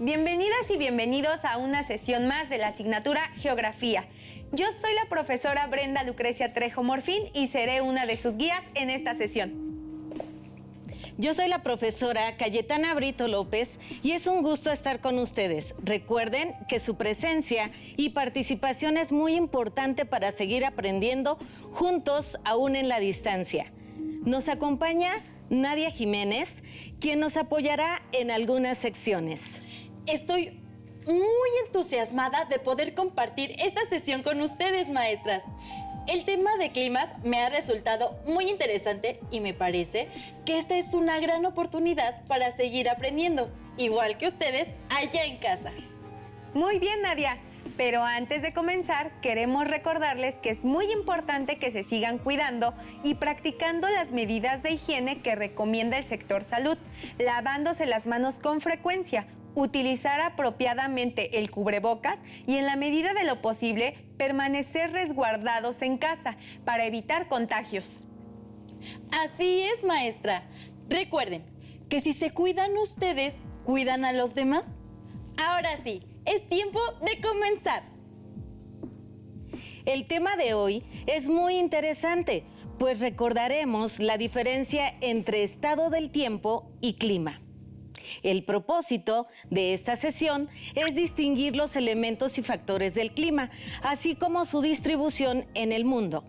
Bienvenidas y bienvenidos a una sesión más de la asignatura Geografía. Yo soy la profesora Brenda Lucrecia Trejo Morfín y seré una de sus guías en esta sesión. Yo soy la profesora Cayetana Brito López y es un gusto estar con ustedes. Recuerden que su presencia y participación es muy importante para seguir aprendiendo juntos aún en la distancia. Nos acompaña Nadia Jiménez, quien nos apoyará en algunas secciones. Estoy muy entusiasmada de poder compartir esta sesión con ustedes, maestras. El tema de climas me ha resultado muy interesante y me parece que esta es una gran oportunidad para seguir aprendiendo, igual que ustedes allá en casa. Muy bien, Nadia. Pero antes de comenzar, queremos recordarles que es muy importante que se sigan cuidando y practicando las medidas de higiene que recomienda el sector salud, lavándose las manos con frecuencia, utilizar apropiadamente el cubrebocas y en la medida de lo posible permanecer resguardados en casa para evitar contagios. Así es, maestra. Recuerden que si se cuidan ustedes, cuidan a los demás. Ahora sí, es tiempo de comenzar. El tema de hoy es muy interesante, pues recordaremos la diferencia entre estado del tiempo y clima. El propósito de esta sesión es distinguir los elementos y factores del clima, así como su distribución en el mundo.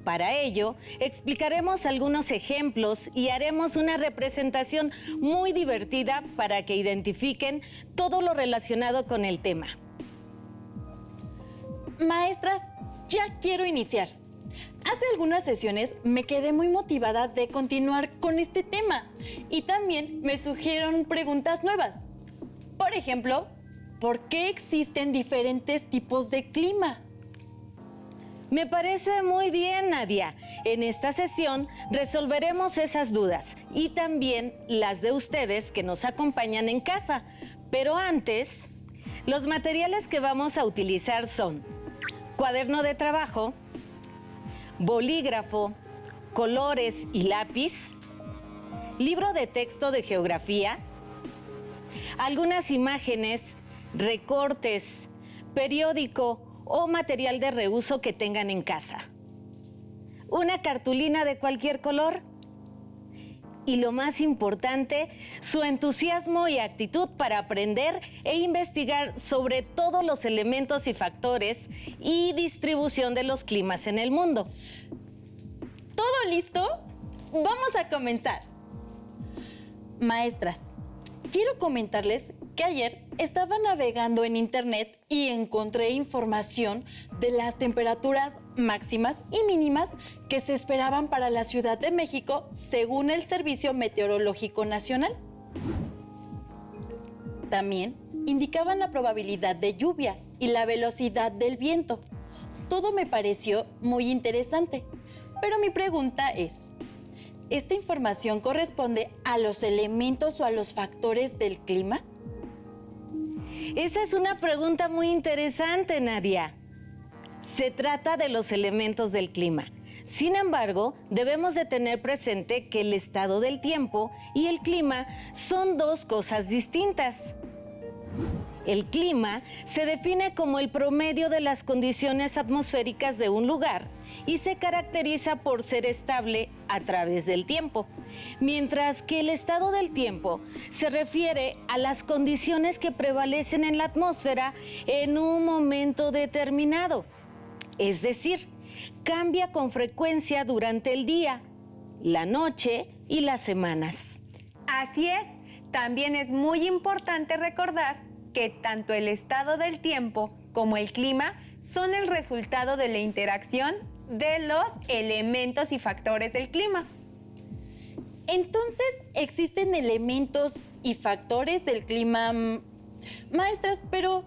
Para ello, explicaremos algunos ejemplos y haremos una representación muy divertida para que identifiquen todo lo relacionado con el tema. Maestras, ya quiero iniciar. Hace algunas sesiones me quedé muy motivada de continuar con este tema y también me surgieron preguntas nuevas. Por ejemplo, ¿por qué existen diferentes tipos de clima? Me parece muy bien, Nadia. En esta sesión resolveremos esas dudas y también las de ustedes que nos acompañan en casa. Pero antes, los materiales que vamos a utilizar son cuaderno de trabajo, bolígrafo, colores y lápiz, libro de texto de geografía, algunas imágenes, recortes, periódico o material de reuso que tengan en casa, una cartulina de cualquier color y, lo más importante, su entusiasmo y actitud para aprender e investigar sobre todos los elementos y factores y distribución de los climas en el mundo. ¿Todo listo? Vamos a comenzar. Maestras, quiero comentarles que ayer estaba navegando en internet y encontré información de las temperaturas máximas y mínimas que se esperaban para la Ciudad de México según el Servicio Meteorológico Nacional. También indicaban la probabilidad de lluvia y la velocidad del viento. Todo me pareció muy interesante, pero mi pregunta es, ¿esta información corresponde a los elementos o a los factores del clima? Esa es una pregunta muy interesante, Nadia. Se trata de los elementos del clima. Sin embargo, debemos de tener presente que el estado del tiempo y el clima son dos cosas distintas. El clima se define como el promedio de las condiciones atmosféricas de un lugar y se caracteriza por ser estable a través del tiempo, mientras que el estado del tiempo se refiere a las condiciones que prevalecen en la atmósfera en un momento determinado. Es decir, cambia con frecuencia durante el día, la noche y las semanas. Así es, también es muy importante recordar que tanto el estado del tiempo como el clima son el resultado de la interacción de los elementos y factores del clima. Entonces, ¿existen elementos y factores del clima? Maestras, pero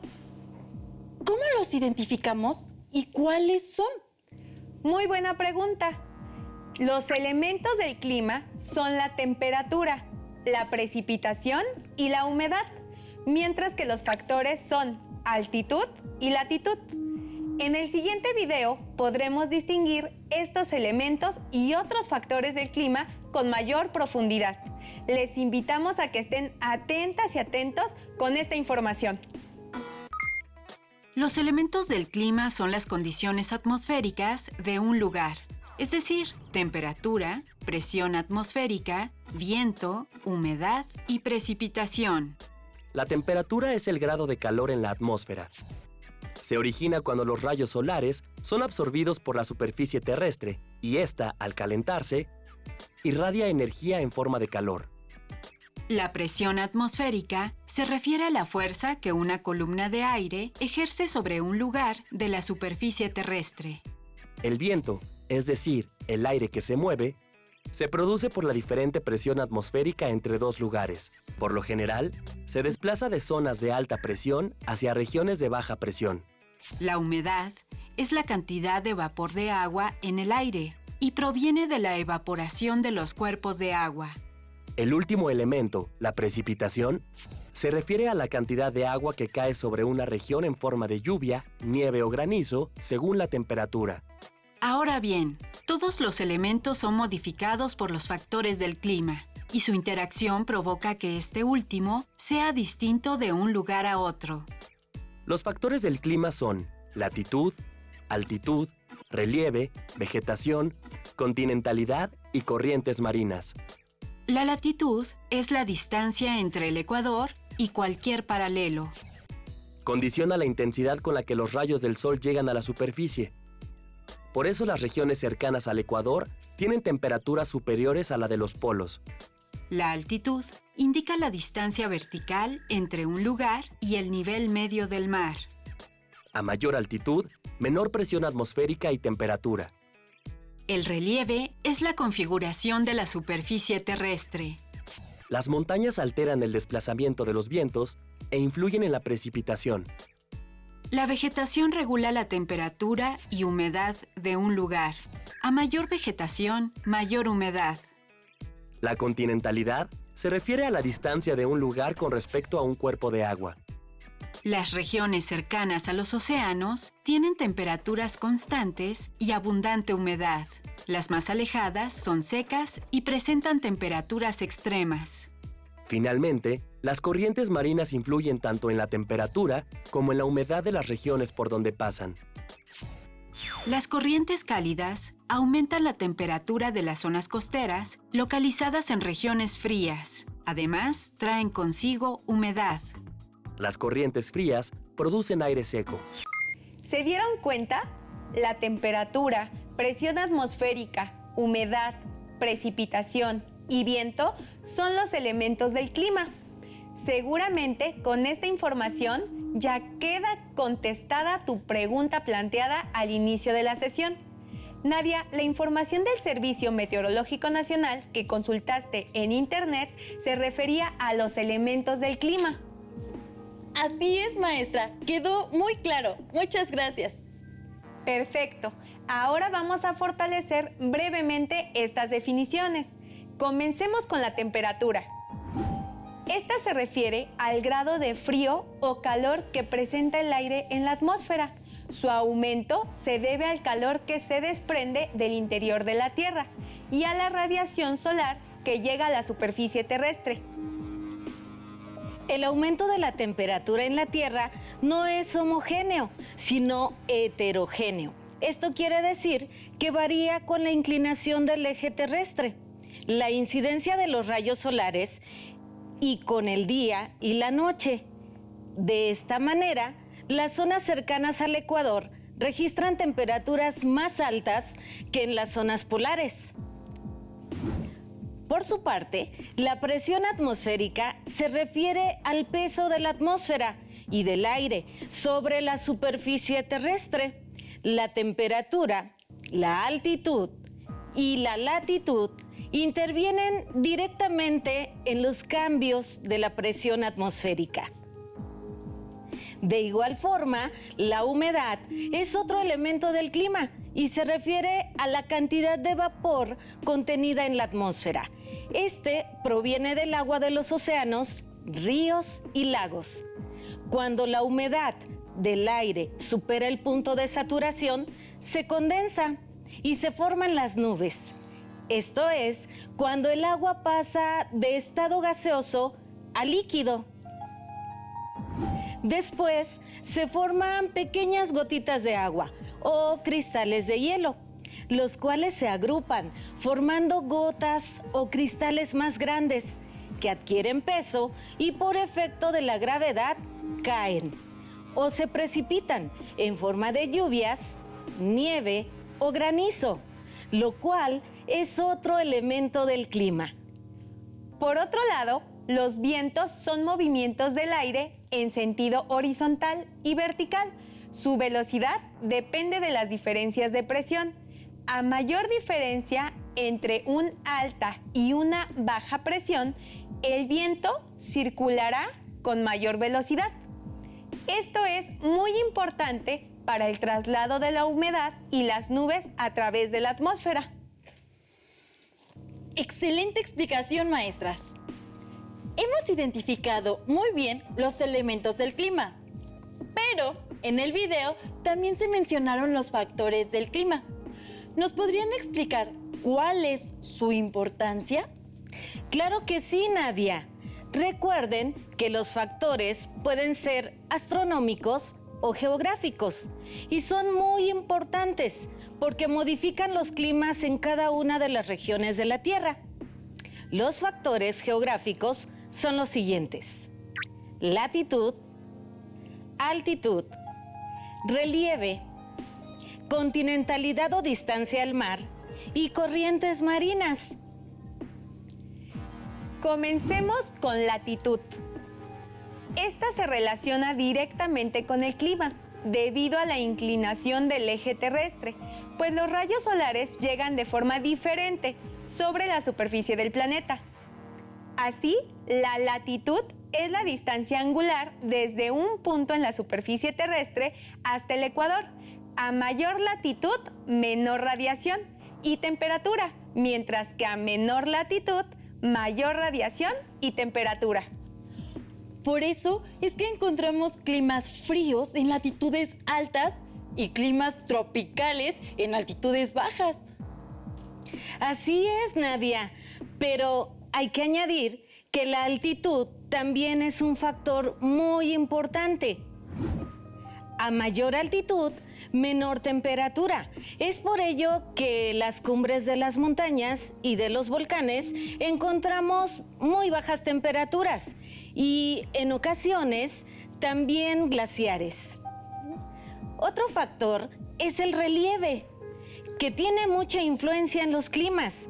¿cómo los identificamos y cuáles son? Muy buena pregunta. Los elementos del clima son la temperatura, la precipitación y la humedad, mientras que los factores son altitud y latitud. En el siguiente video podremos distinguir estos elementos y otros factores del clima con mayor profundidad. Les invitamos a que estén atentas y atentos con esta información. Los elementos del clima son las condiciones atmosféricas de un lugar, es decir, temperatura, presión atmosférica, viento, humedad y precipitación. La temperatura es el grado de calor en la atmósfera. Se origina cuando los rayos solares son absorbidos por la superficie terrestre y ésta, al calentarse, irradia energía en forma de calor. La presión atmosférica se refiere a la fuerza que una columna de aire ejerce sobre un lugar de la superficie terrestre. El viento, es decir, el aire que se mueve, se produce por la diferente presión atmosférica entre dos lugares. Por lo general, se desplaza de zonas de alta presión hacia regiones de baja presión. La humedad es la cantidad de vapor de agua en el aire y proviene de la evaporación de los cuerpos de agua. El último elemento, la precipitación, se refiere a la cantidad de agua que cae sobre una región en forma de lluvia, nieve o granizo, según la temperatura. Ahora bien, todos los elementos son modificados por los factores del clima, y su interacción provoca que este último sea distinto de un lugar a otro. Los factores del clima son latitud, altitud, relieve, vegetación, continentalidad y corrientes marinas. La latitud es la distancia entre el ecuador y cualquier paralelo. Condiciona la intensidad con la que los rayos del sol llegan a la superficie. Por eso las regiones cercanas al ecuador tienen temperaturas superiores a la de los polos. La altitud indica la distancia vertical entre un lugar y el nivel medio del mar. A mayor altitud, menor presión atmosférica y temperatura. El relieve es la configuración de la superficie terrestre. Las montañas alteran el desplazamiento de los vientos e influyen en la precipitación. La vegetación regula la temperatura y humedad de un lugar. A mayor vegetación, mayor humedad. La continentalidad se refiere a la distancia de un lugar con respecto a un cuerpo de agua. Las regiones cercanas a los océanos tienen temperaturas constantes y abundante humedad. Las más alejadas son secas y presentan temperaturas extremas. Finalmente, las corrientes marinas influyen tanto en la temperatura como en la humedad de las regiones por donde pasan. Las corrientes cálidas aumentan la temperatura de las zonas costeras localizadas en regiones frías. Además, traen consigo humedad. Las corrientes frías producen aire seco. ¿Se dieron cuenta? La temperatura, presión atmosférica, humedad, precipitación y viento son los elementos del clima. Seguramente con esta información ya queda contestada tu pregunta planteada al inicio de la sesión. Nadia, la información del Servicio Meteorológico Nacional que consultaste en internet se refería a los elementos del clima. Así es, maestra. Quedó muy claro. Muchas gracias. Perfecto. Ahora vamos a fortalecer brevemente estas definiciones. Comencemos con la temperatura. Esta se refiere al grado de frío o calor que presenta el aire en la atmósfera. Su aumento se debe al calor que se desprende del interior de la Tierra y a la radiación solar que llega a la superficie terrestre. El aumento de la temperatura en la Tierra no es homogéneo, sino heterogéneo. Esto quiere decir que varía con la inclinación del eje terrestre, la incidencia de los rayos solares y con el día y la noche. De esta manera, las zonas cercanas al ecuador registran temperaturas más altas que en las zonas polares. Por su parte, la presión atmosférica se refiere al peso de la atmósfera y del aire sobre la superficie terrestre. La temperatura, la altitud y la latitud intervienen directamente en los cambios de la presión atmosférica. De igual forma, la humedad es otro elemento del clima y se refiere a la cantidad de vapor contenida en la atmósfera. Este proviene del agua de los océanos, ríos y lagos. Cuando la humedad del aire supera el punto de saturación, se condensa y se forman las nubes. Esto es cuando el agua pasa de estado gaseoso a líquido. Después se forman pequeñas gotitas de agua o cristales de hielo, los cuales se agrupan formando gotas o cristales más grandes que adquieren peso y por efecto de la gravedad caen o se precipitan en forma de lluvias, nieve o granizo, lo cual es otro elemento del clima. Por otro lado, los vientos son movimientos del aire en sentido horizontal y vertical. Su velocidad depende de las diferencias de presión. A mayor diferencia entre una alta y una baja presión, el viento circulará con mayor velocidad. Esto es muy importante para el traslado de la humedad y las nubes a través de la atmósfera. Excelente explicación, maestras. Hemos identificado muy bien los elementos del clima, pero en el video también se mencionaron los factores del clima. ¿Nos podrían explicar cuál es su importancia? Claro que sí, Nadia. Recuerden que los factores pueden ser astronómicos o geográficos y son muy importantes porque modifican los climas en cada una de las regiones de la Tierra. Los factores geográficos son los siguientes: latitud, altitud, relieve, continentalidad o distancia al mar y corrientes marinas. Comencemos con latitud. Esta se relaciona directamente con el clima, debido a la inclinación del eje terrestre, pues los rayos solares llegan de forma diferente sobre la superficie del planeta. Así, la latitud es la distancia angular desde un punto en la superficie terrestre hasta el ecuador. A mayor latitud, menor radiación y temperatura, mientras que a menor latitud, mayor radiación y temperatura. Por eso es que encontramos climas fríos en latitudes altas y climas tropicales en altitudes bajas. Así es, Nadia, pero hay que añadir que la altitud también es un factor muy importante. A mayor altitud, menor temperatura. Es por ello que las cumbres de las montañas y de los volcanes encontramos muy bajas temperaturas y en ocasiones también glaciares. Otro factor es el relieve, que tiene mucha influencia en los climas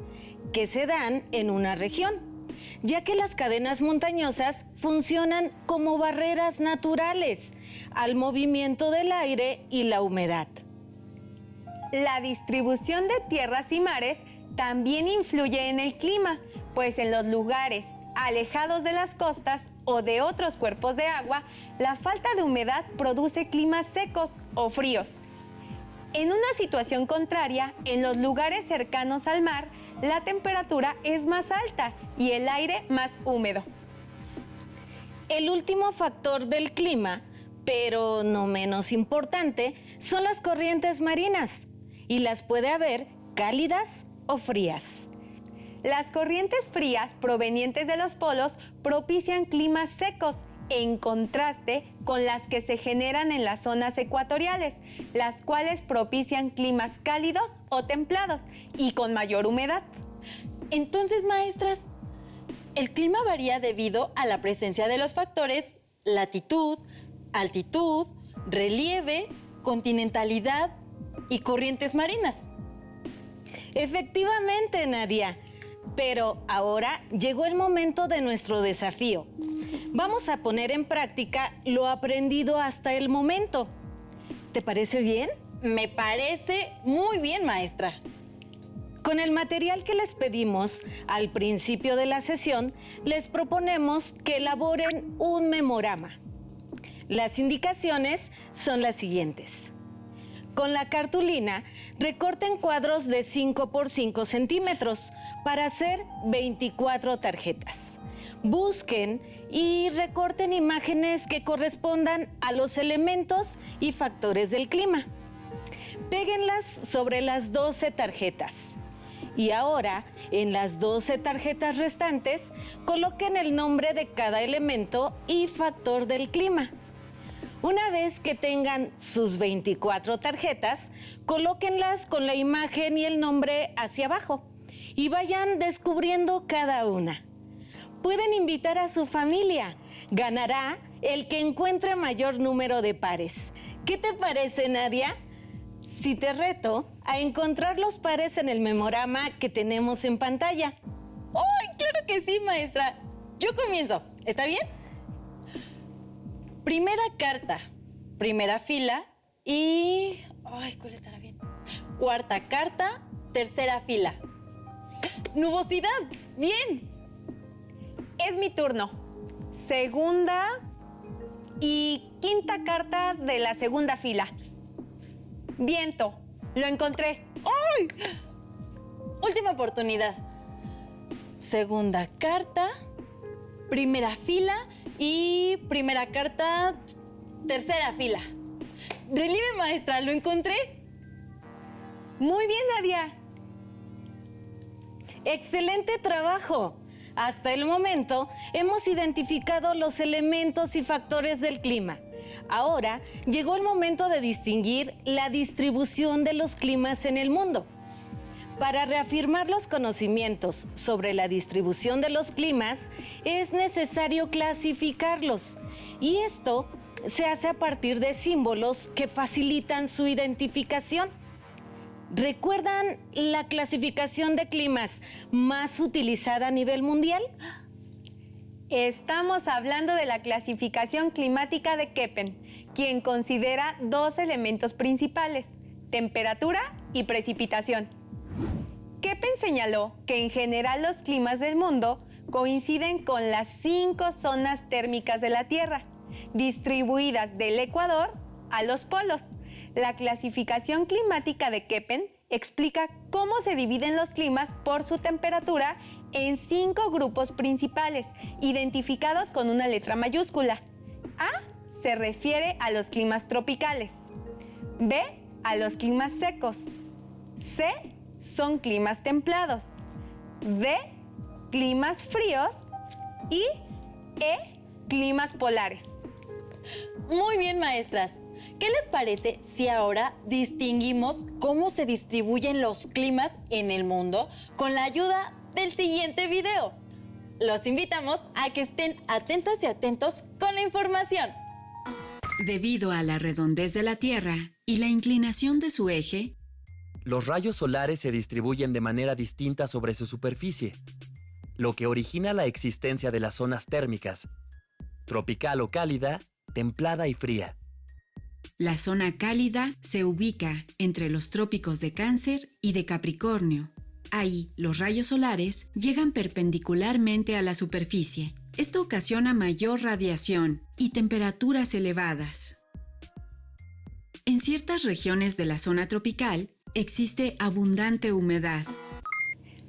que se dan en una región, ya que las cadenas montañosas funcionan como barreras naturales al movimiento del aire y la humedad. La distribución de tierras y mares también influye en el clima, pues en los lugares alejados de las costas o de otros cuerpos de agua, la falta de humedad produce climas secos o fríos. En una situación contraria, en los lugares cercanos al mar, la temperatura es más alta y el aire más húmedo. El último factor del clima, pero no menos importante, son las corrientes marinas, y las puede haber cálidas o frías. Las corrientes frías provenientes de los polos propician climas secos, en contraste con las que se generan en las zonas ecuatoriales, las cuales propician climas cálidos o templados y con mayor humedad. Entonces, maestras, el clima varía debido a la presencia de los factores latitud, altitud, relieve, continentalidad y corrientes marinas. Efectivamente, Nadia. Pero ahora llegó el momento de nuestro desafío. Vamos a poner en práctica lo aprendido hasta el momento. ¿Te parece bien? Me parece muy bien, maestra. Con el material que les pedimos al principio de la sesión, les proponemos que elaboren un memorama. Las indicaciones son las siguientes. Con la cartulina, recorten cuadros de 5 por 5 centímetros para hacer 24 tarjetas. Busquen y recorten imágenes que correspondan a los elementos y factores del clima. Péguenlas sobre las 12 tarjetas. Y ahora, en las 12 tarjetas restantes, coloquen el nombre de cada elemento y factor del clima. Una vez que tengan sus 24 tarjetas, colóquenlas con la imagen y el nombre hacia abajo y vayan descubriendo cada una. Pueden invitar a su familia. Ganará el que encuentre mayor número de pares. ¿Qué te parece, Nadia? Si te reto a encontrar los pares en el memorama que tenemos en pantalla. ¡Ay, claro que sí, maestra! Yo comienzo, ¿está bien? Primera carta, primera fila y... Ay, ¿cuál estará bien? Cuarta carta, tercera fila. ¡Nubosidad! ¡Bien! Es mi turno. Segunda y quinta carta de la segunda fila. Viento. Lo encontré. ¡Ay! Última oportunidad. Segunda carta, primera fila y primera carta, tercera fila. Relieve, maestra, ¿lo encontré? Muy bien, Nadia. ¡Excelente trabajo! Hasta el momento hemos identificado los elementos y factores del clima. Ahora llegó el momento de distinguir la distribución de los climas en el mundo. Para reafirmar los conocimientos sobre la distribución de los climas, es necesario clasificarlos. Y esto se hace a partir de símbolos que facilitan su identificación. ¿Recuerdan la clasificación de climas más utilizada a nivel mundial? Estamos hablando de la clasificación climática de Köppen, quien considera dos elementos principales, temperatura y precipitación. Köppen señaló que en general los climas del mundo coinciden con las 5 zonas térmicas de la Tierra, distribuidas del Ecuador a los polos. La clasificación climática de Köppen explica cómo se dividen los climas por su temperatura en 5 grupos principales, identificados con una letra mayúscula. A se refiere a los climas tropicales, B a los climas secos, C son climas templados, D climas fríos y E climas polares. Muy bien, maestras. ¿Qué les parece si ahora distinguimos cómo se distribuyen los climas en el mundo con la ayuda del siguiente video? Los invitamos a que estén atentas y atentos con la información. Debido a la redondez de la Tierra y la inclinación de su eje, Los rayos solares se distribuyen de manera distinta sobre su superficie, lo que origina la existencia de las zonas térmicas, tropical o cálida, templada y fría. la zona cálida se ubica entre los trópicos de Cáncer y de Capricornio. Ahí, los rayos solares llegan perpendicularmente a la superficie. Esto ocasiona mayor radiación y temperaturas elevadas. En ciertas regiones de la zona tropical existe abundante humedad.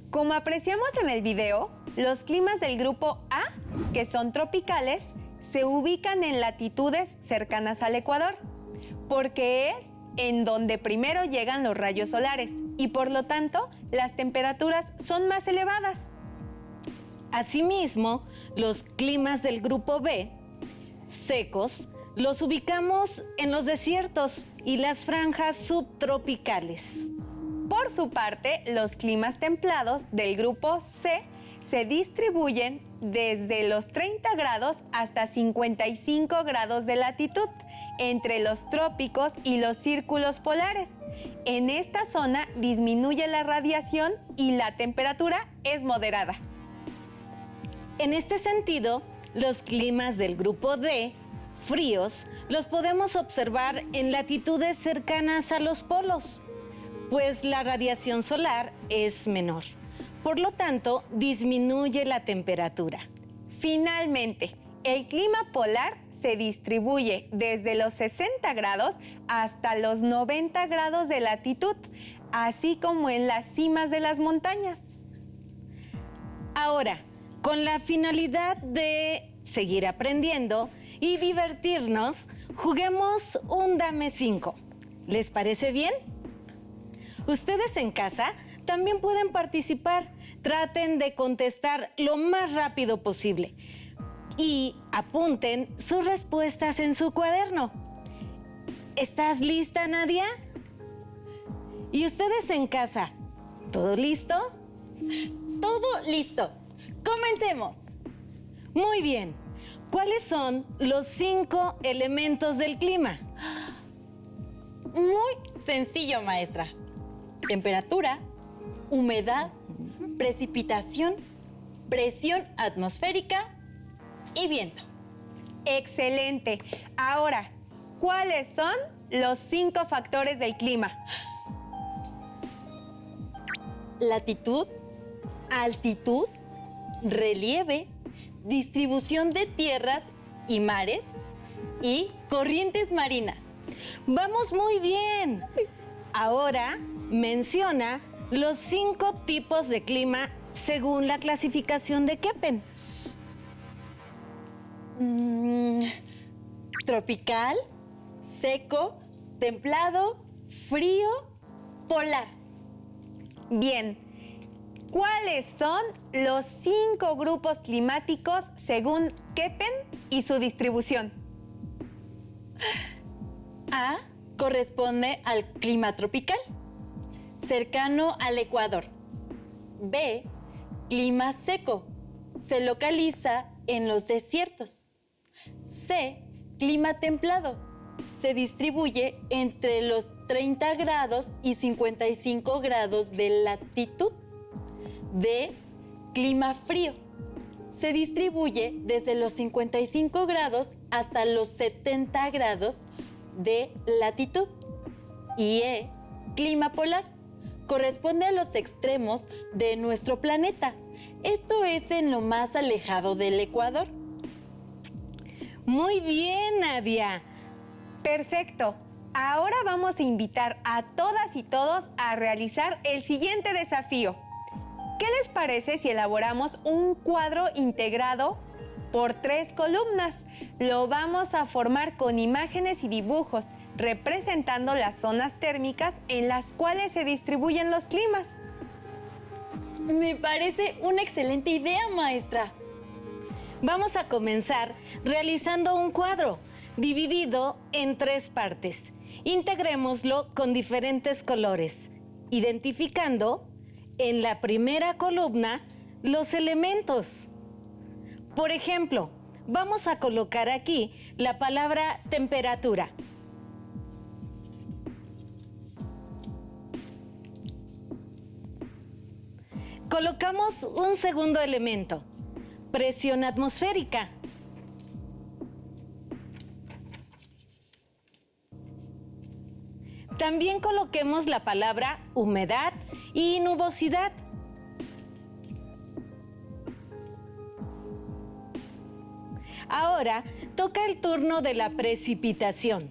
Como apreciamos en el video, los climas del grupo A, que son tropicales, se ubican en latitudes cercanas al Ecuador, porque es en donde primero llegan los rayos solares y por lo tanto las temperaturas son más elevadas. Asimismo, los climas del grupo B, secos, los ubicamos en los desiertos y las franjas subtropicales. Por su parte, los climas templados del grupo C se distribuyen desde los 30 grados hasta 55 grados de latitud entre los trópicos y los círculos polares. En esta zona disminuye la radiación y la temperatura es moderada. En este sentido, los climas del grupo D, fríos, los podemos observar en latitudes cercanas a los polos, pues la radiación solar es menor. Por lo tanto, disminuye la temperatura. Finalmente, el clima polar se distribuye desde los 60 grados hasta los 90 grados de latitud, así como en las cimas de las montañas. Ahora, con la finalidad de seguir aprendiendo y divertirnos, juguemos un Dame 5. ¿Les parece bien? Ustedes en casa también pueden participar. Traten de contestar lo más rápido posible. y apunten sus respuestas en su cuaderno. ¿Estás lista, Nadia? ¿Y ustedes en casa? ¿Todo listo? Todo listo. Comencemos. Muy bien. ¿Cuáles son los 5 elementos del clima? Muy sencillo, maestra. Temperatura, humedad, precipitación, presión atmosférica y viento. Excelente. Ahora, ¿cuáles son los 5 factores del clima? Latitud, altitud, relieve, distribución de tierras y mares y corrientes marinas. ¡Vamos muy bien! Ahora menciona los 5 tipos de clima según la clasificación de Köppen. Tropical, seco, templado, frío, polar. Bien. ¿Cuáles son los 5 grupos climáticos según Köppen y su distribución? A corresponde al clima tropical, cercano al Ecuador. B, clima seco, se localiza en los desiertos. C, clima templado, se distribuye entre los 30 grados y 55 grados de latitud. D, clima frío, se distribuye desde los 55 grados hasta los 70 grados de latitud. Y E, clima polar, corresponde a los extremos de nuestro planeta. Esto es en lo más alejado del Ecuador. Muy bien, Nadia. Perfecto. Ahora vamos a invitar a todas y todos a realizar el siguiente desafío. ¿Qué les parece si elaboramos un cuadro integrado por 3 columnas? Lo vamos a formar con imágenes y dibujos, representando las zonas térmicas en las cuales se distribuyen los climas. Me parece una excelente idea, maestra. Vamos a comenzar realizando un cuadro dividido en 3 partes. Integrémoslo con diferentes colores, identificando en la primera columna los elementos. Por ejemplo, vamos a colocar aquí la palabra temperatura. Colocamos un segundo elemento, presión atmosférica. También coloquemos la palabra humedad y nubosidad. Ahora toca el turno de la precipitación.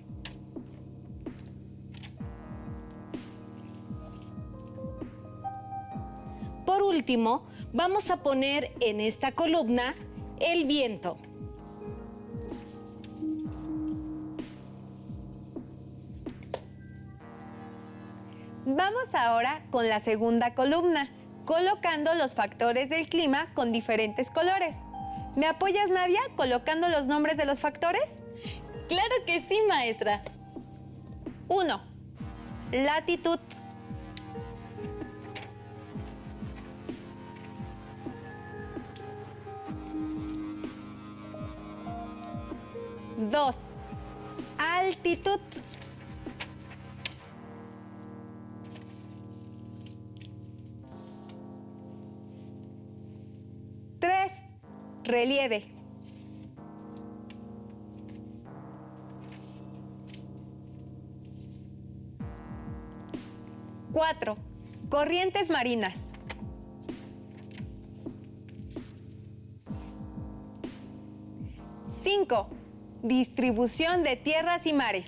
Por último, vamos a poner en esta columna el viento. Vamos ahora con la segunda columna, colocando los factores del clima con diferentes colores. ¿Me apoyas, Nadia, colocando los nombres de los factores? Claro que sí, maestra. 1. Latitud. 2. Altitud. 3. Relieve. 4. Corrientes marinas. 5. Distribución de tierras y mares.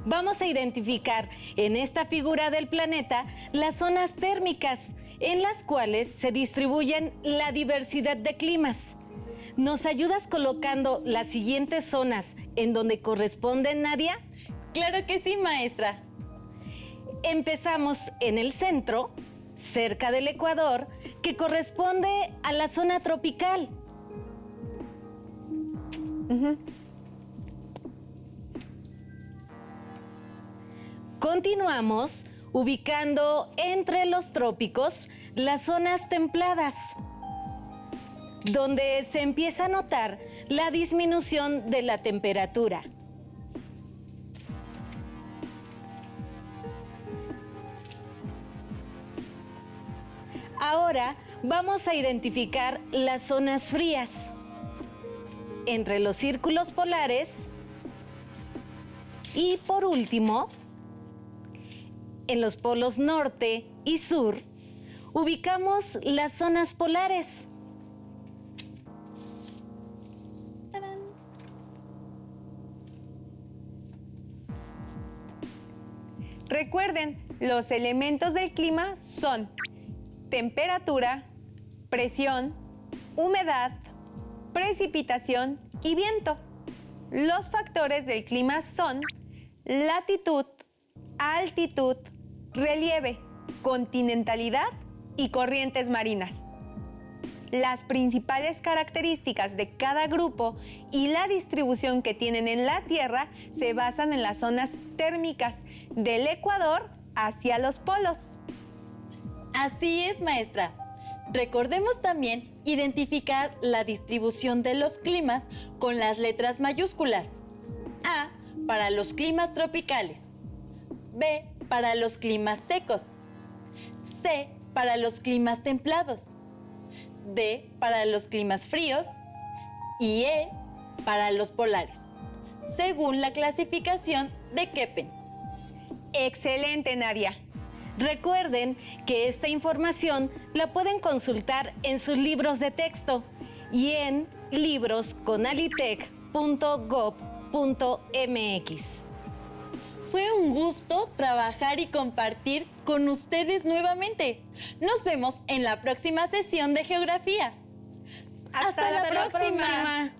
Vamos a identificar en esta figura del planeta las zonas térmicas en las cuales se distribuyen la diversidad de climas. ¿Nos ayudas colocando las siguientes zonas en donde corresponden, Nadia? Claro que sí, maestra. Empezamos en el centro, cerca del Ecuador, que corresponde a la zona tropical. Ujú. Continuamos ubicando entre los trópicos las zonas templadas, donde se empieza a notar la disminución de la temperatura. Ahora vamos a identificar las zonas frías. Entre los círculos polares y, por último, en los polos norte y sur, ubicamos las zonas polares. ¡Tarán! Recuerden, los elementos del clima son temperatura, presión, humedad, precipitación y viento. Los factores del clima son latitud, altitud, relieve, continentalidad y corrientes marinas. Las principales características de cada grupo y la distribución que tienen en la Tierra se basan en las zonas térmicas del Ecuador hacia los polos. Así es, maestra. Recordemos también identificar la distribución de los climas con las letras mayúsculas. A para los climas tropicales. B para los climas secos. C para los climas templados. D para los climas fríos. Y E para los polares, según la clasificación de Köppen. Excelente, Nadia. Recuerden que esta información la pueden consultar en sus libros de texto y en librosconalitec.gov.mx. Fue un gusto trabajar y compartir con ustedes nuevamente. Nos vemos en la próxima sesión de Geografía. Hasta la próxima. próxima.